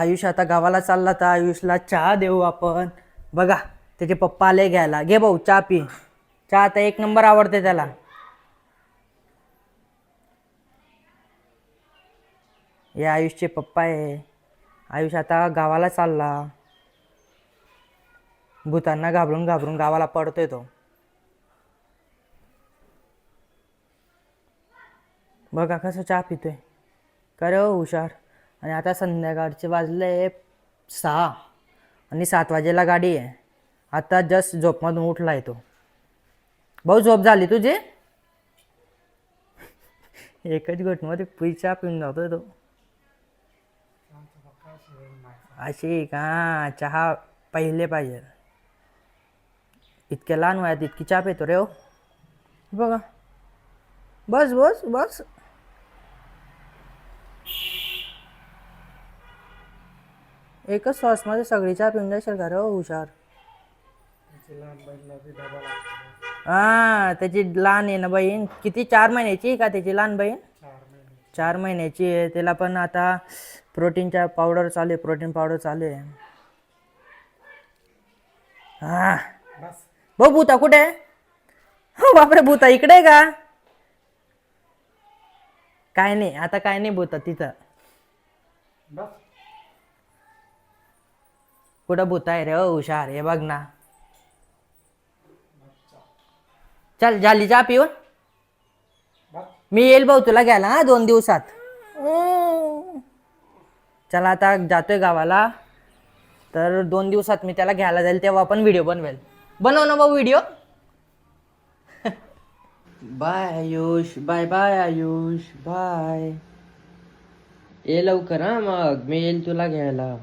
आयुष आता गावाला चालला तर आयुषला चहा देऊ आपण. बघा त्याचे पप्पा आले घ्यायला. घे भाऊ चहा पी. चहा आता एक नंबर आवडते त्याला. हे आयुषचे पप्पा आहे. आयुष आता गावाला चालला. भूतांना घाबरून घाबरून गावाला पडतोय तो. बघा कसं चहा पितोय. करे हो हुशार. आणि आता संध्याकाळचे वाजले 6 आणि 7 वाजेला गाडी आहे. आता जस्ट झोपमधून उठला आहे तो. भाऊ झोप झाली तुझी. एकच घटमध्ये पुरी चहा पिऊन जातोय तो. अशी का चहा पहिले पाहिजे. इतक्या लहान वयात इतकी चहा पितो रे हो. बघा बस बस बस. एकच श्वासमध्ये सगळी चहा पिऊन जायचं का रे हो हुशार. हा त्याची लहान आहे ना बहीण. किती 4 महिन्याची आहे का त्याची लहान बहीण. 4 महिन्याची आहे. त्याला पण आता प्रोटीनच्या पावडर चालू आहे. प्रोटीन पावडर चालू आहे. हा भाऊ भूता कुठे आहे. हो बापरे भूता इकडे आहे का. काय नाही आता काय नाही भूता तिथं. कुठं भूत आहे रे हुशार. हे बघ ना. चल झाली चहा पिऊन. मी येईल भाऊ तुला घ्यायला हा 2 दिवसात. चला आता जातोय गावाला. तर 2 दिवसात मी त्याला घ्यायला जाईल तेव्हा आपण व्हिडिओ बनवेल. बनव ना भाऊ video. Bye Ayush. Bye bye Ayush. Bye. ये लवकर हा मग मी येईल तुला घ्यायला.